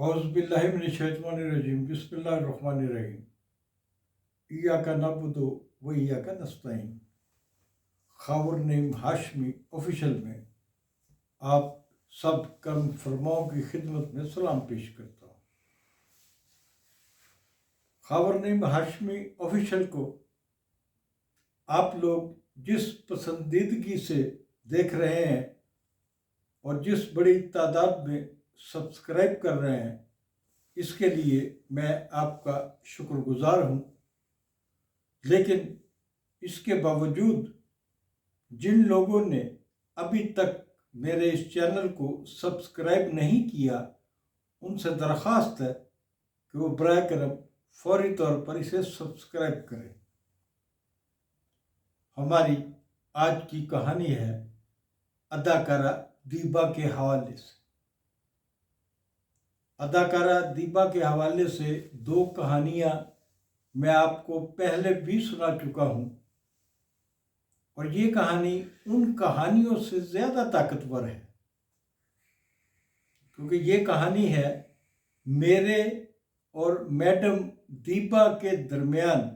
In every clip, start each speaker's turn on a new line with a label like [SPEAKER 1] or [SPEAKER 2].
[SPEAKER 1] औज़ुबिल्लाहिमिनश्शैतानिर्रजीम बिस्मिल्लाहिर्रहमानिर्रहीम इय्याका नअबुदु व इय्याका नस्तईन। ख़ावर name Hashmi official में आप सब कर्म फरमाओं की खिदमत में सलाम पेश करता हूँ। ख़ावर नेम हाशमी ऑफिशियल को आप लोग जिस पसंदीदगी से देख रहे हैं और जिस बड़ी तादाद में सब्सक्राइब कर रहे हैं, इसके लिए मैं आपका शुक्रगुजार हूँ। लेकिन इसके बावजूद जिन लोगों ने अभी तक मेरे इस चैनल को सब्सक्राइब नहीं किया, उनसे दरख्वास्त है कि वो बराए करम फौरी तौर पर इसे सब्सक्राइब करें। हमारी आज की कहानी है अदाकारा दीबा के हवाले से। अदाकारा दीबा के हवाले से दो कहानियाँ मैं आपको पहले भी सुना चुका हूँ और ये कहानी उन कहानियों से ज़्यादा ताकतवर है, क्योंकि ये कहानी है मेरे और मैडम दीबा के दरमियान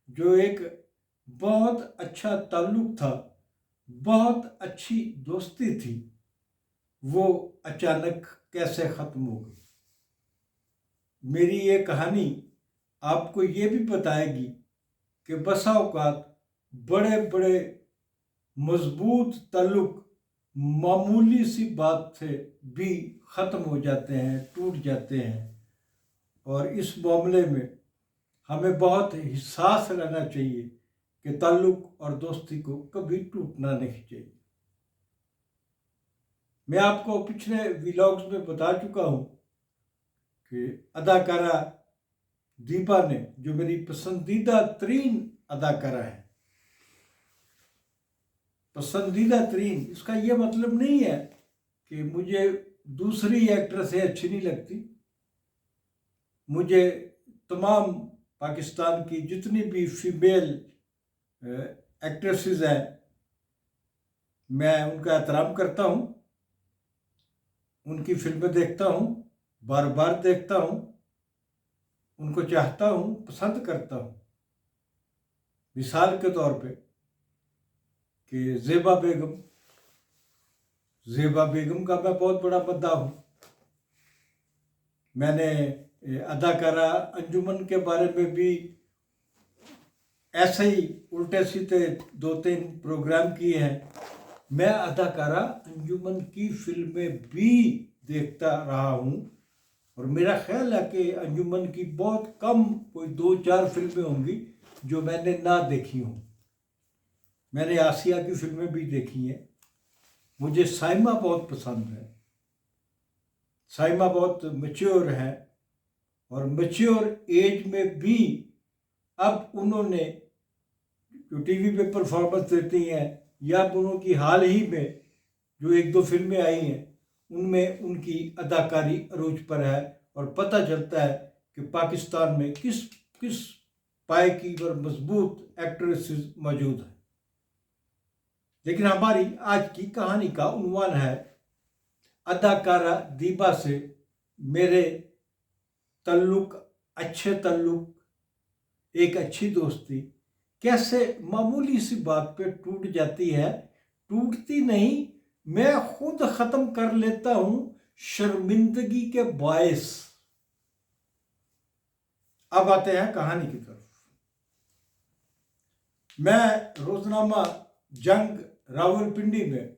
[SPEAKER 1] जो एक बहुत अच्छा ताल्लुक़ था, बहुत अच्छी दोस्ती थी, वो अचानक कैसे ख़त्म हो गई। मेरी ये कहानी आपको ये भी बताएगी कि बसा औक़ात बड़े बड़े मजबूत ताल्लुक़ मामूली सी बात से भी ख़त्म हो जाते हैं, टूट जाते हैं, और इस मामले में हमें बहुत हिसास रहना चाहिए कि ताल्लुक़ और दोस्ती को कभी टूटना नहीं चाहिए। मैं आपको पिछले व्लॉग्स में बता चुका हूँ कि अदाकारा दीपा ने, जो मेरी पसंदीदा तरीन अदाकारा है, पसंदीदा तरीन, इसका ये मतलब नहीं है कि मुझे दूसरी एक्ट्रेसें अच्छी नहीं लगती। मुझे तमाम पाकिस्तान की जितनी भी फीमेल एक्ट्रेसेस हैं, मैं उनका एहतराम करता हूँ, उनकी फिल्में देखता हूँ, बार बार देखता हूँ, उनको चाहता हूँ, पसंद करता हूँ। मिसाल के तौर पे कि ज़ेबा बेगम का मैं बहुत बड़ा बंदा हूँ। मैंने अदाकारा अंजुमन के बारे में भी ऐसे ही उल्टे सीधे 2-3 प्रोग्राम किए हैं। मैं अदाकारा अंजुमन की फिल्में भी देखता रहा हूँ और मेरा ख्याल है कि अंजुमन की बहुत कम कोई 2-4 फिल्में होंगी जो मैंने ना देखी हूँ। मैंने आसिया की फिल्में भी देखी हैं। मुझे साइमा बहुत पसंद है। साइमा बहुत मैच्योर है और मैच्योर एज में भी अब उन्होंने जो टीवी पे परफॉर्मेंस देती हैं या उन्होंनी हाल ही में जो 1-2 फिल्में आई हैं, उनमें उनकी अदाकारी अरूज पर है और पता चलता है कि पाकिस्तान में किस किस पाए की और मजबूत एक्ट्रेसेस मौजूद हैं। लेकिन हमारी आज की कहानी का उन्वान है अदाकारा दीबा से मेरे ताल्लुक़, अच्छे ताल्लुक़, एक अच्छी दोस्ती कैसे मामूली सी बात पे टूट जाती है। टूटती नहीं, मैं खुद ख़त्म कर लेता हूँ शर्मिंदगी के बायस। अब आते हैं कहानी की तरफ। मैं रोज़नामा जंग रावलपिंडी में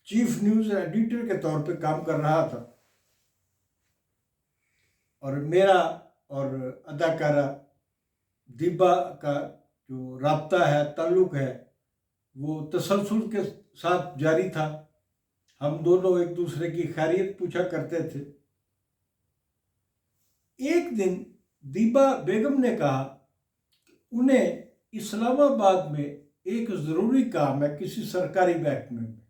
[SPEAKER 1] चीफ न्यूज़ एडिटर के तौर पे काम कर रहा था और मेरा और अदाकारा दीबा का जो राब्ता है, ताल्लुक़ है, वो तसलसल के साथ जारी था। हम दोनों एक दूसरे की खैरियत पूछा करते थे। एक दिन दीबा बेगम ने कहा उन्हें इस्लामाबाद में एक ज़रूरी काम है किसी सरकारी महकमे में।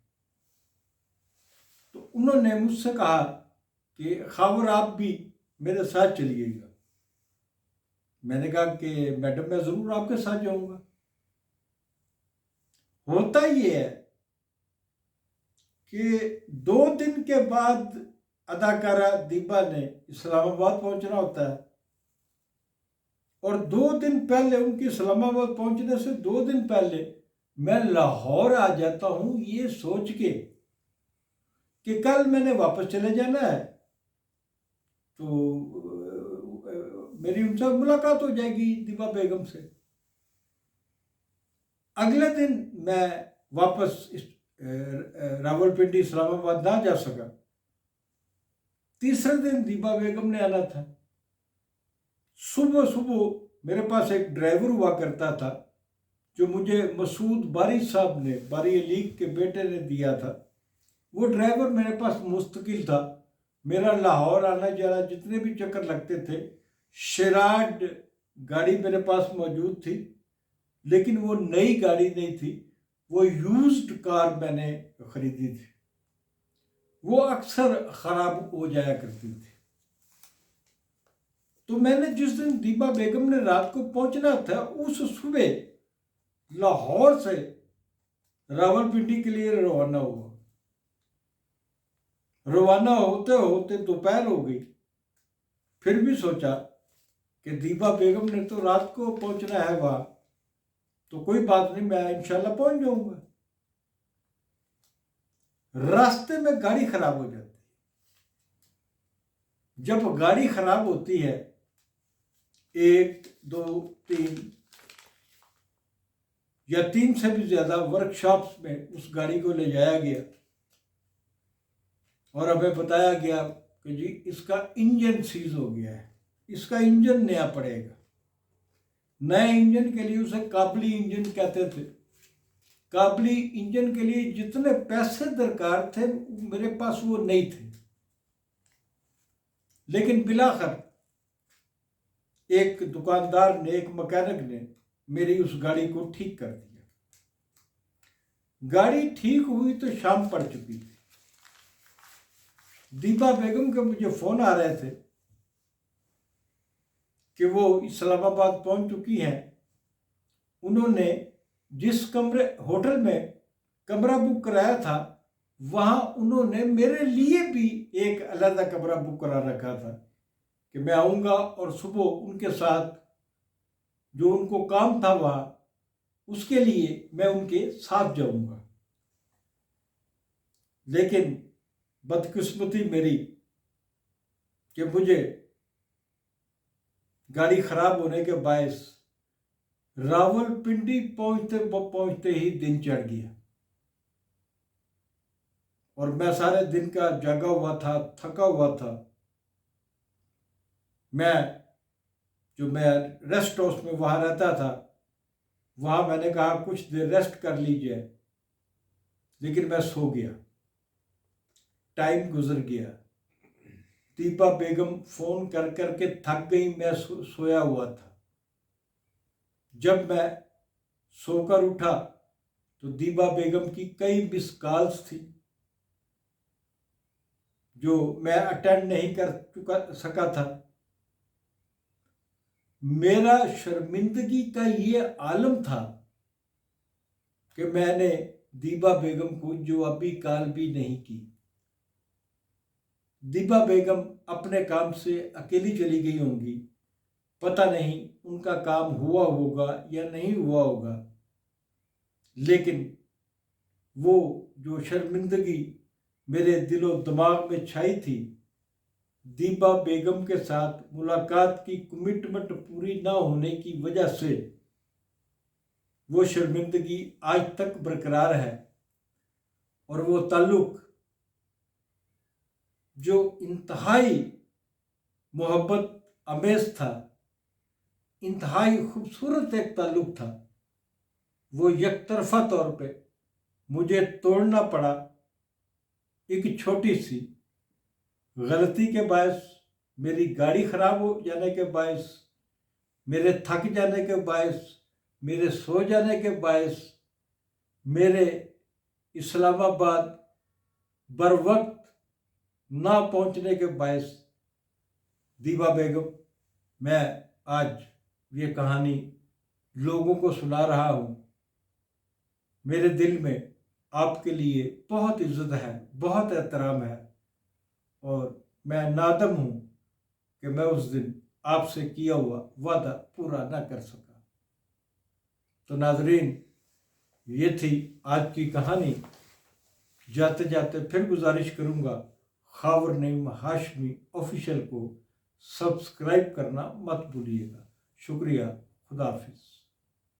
[SPEAKER 1] तो उन्होंने मुझसे कहा कि ख़ावर आप भी मेरे साथ चलिएगा। मैंने कहा कि मैडम मैं ज़रूर आपके साथ जाऊंगा। होता ये है कि 2 दिन के बाद अदाकारा दीपा ने इस्लामाबाद पहुंचना होता है, और 2 दिन पहले, उनके इस्लामाबाद पहुंचने से 2 दिन पहले मैं लाहौर आ जाता हूं, ये सोच के कि कल मैंने वापस चले जाना है, तो मेरी उनसे मुलाकात हो जाएगी दीपा बेगम से। अगले दिन मैं वापस रावलपिंडी इस्लामाबाद ना जा सका। तीसरे दिन दीपा बेगम ने आना था। सुबह सुबह मेरे पास एक ड्राइवर हुआ करता था जो मुझे मसूद बारी साहब ने, बारी अलीग के बेटे ने दिया था। वो ड्राइवर मेरे पास मुस्तकिल था। मेरा लाहौर आना जाना जितने भी चक्कर लगते थे, शेराड गाड़ी मेरे पास मौजूद थी, लेकिन वो नई गाड़ी नहीं थी, वो यूज्ड कार मैंने खरीदी थी। वो अक्सर ख़राब हो जाया करती थी। तो मैंने जिस दिन दीपा बेगम ने रात को पहुंचना था, उस सुबह लाहौर से रावलपिंडी के लिए रवाना हुआ। रवाना होते होते दोपहर हो गई। फिर भी सोचा कि दीपा बेगम ने तो रात को पहुंचना है वहां, तो कोई बात नहीं, मैं इंशाल्लाह पहुंच जाऊंगा। रास्ते में गाड़ी खराब हो जाती है। जब गाड़ी खराब होती है, 1, 2, 3 या 3 से भी ज्यादा वर्कशॉप्स में उस गाड़ी को ले जाया गया और हमें बताया गया कि जी इसका इंजन सीज हो गया है, इसका इंजन नया पड़ेगा। नए इंजन के लिए उसे काबली इंजन कहते थे। काबली इंजन के लिए जितने पैसे दरकार थे मेरे पास वो नहीं थे, लेकिन बिलाखिर एक दुकानदार ने, एक मैकेनिक ने मेरी उस गाड़ी को ठीक कर दिया। गाड़ी ठीक हुई तो शाम पड़ चुकी थी। दीपा बेगम के मुझे फोन आ रहे थे कि वो इस्लामाबाद पहुंच चुकी हैं। उन्होंने जिस होटल में कमरा बुक कराया था, वहां उन्होंने मेरे लिए भी एक अलग कमरा बुक करा रखा था कि मैं आऊँगा और सुबह उनके साथ जो उनको काम था वहाँ, उसके लिए मैं उनके साथ जाऊँगा। लेकिन बदकिस्मती मेरी कि मुझे गाड़ी खराब होने के बायस रावलपिंडी पहुंचते ही दिन चढ़ गया और मैं सारे दिन का जागा हुआ था, थका हुआ था। मैं रेस्ट हाउस में वहाँ रहता था, वहाँ मैंने कहा कुछ देर रेस्ट कर लीजिए, लेकिन मैं सो गया। टाइम गुजर गया। दीपा बेगम फोन कर कर के थक गई, मैं सोया हुआ था। जब मैं सोकर उठा तो दीपा बेगम की कई मिस कॉल्स थी जो मैं अटेंड नहीं कर सका था। मेरा शर्मिंदगी का ये आलम था कि मैंने दीपा बेगम को जवाबी कॉल भी नहीं की। दीपा बेगम अपने काम से अकेली चली गई होंगी, पता नहीं उनका काम हुआ होगा या नहीं हुआ होगा, लेकिन वो जो शर्मिंदगी मेरे दिलो दिमाग में छाई थी, दीपा बेगम के साथ मुलाकात की कमिटमेंट पूरी ना होने की वजह से, वो शर्मिंदगी आज तक बरकरार है। और वो ताल्लुक जो इंतहाई मोहब्बत अमेज था, इंतहाई खूबसूरत एक ताल्लुक था, वो एक तरफा तौर पे मुझे तोड़ना पड़ा एक छोटी सी गलती के बायस, मेरी गाड़ी खराब हो जाने के बायस, मेरे थक जाने के बायस, मेरे सो जाने के बायस, मेरे इस्लामाबाद बर वक्त ना पहुंचने के बायस। दीपा बेगम, मैं आज ये कहानी लोगों को सुना रहा हूँ। मेरे दिल में आपके लिए बहुत इज्जत है, बहुत एहतराम है। और मैं नादम हूँ कि मैं उस दिन आपसे किया हुआ वादा पूरा ना कर सका। तो नाजरीन, ये थी आज की कहानी। जाते जाते फिर गुजारिश करूँगा, खावर नईम हाशमी ऑफिशियल को सब्सक्राइब करना मत भूलिएगा। शुक्रिया। खुदा हाफिज़।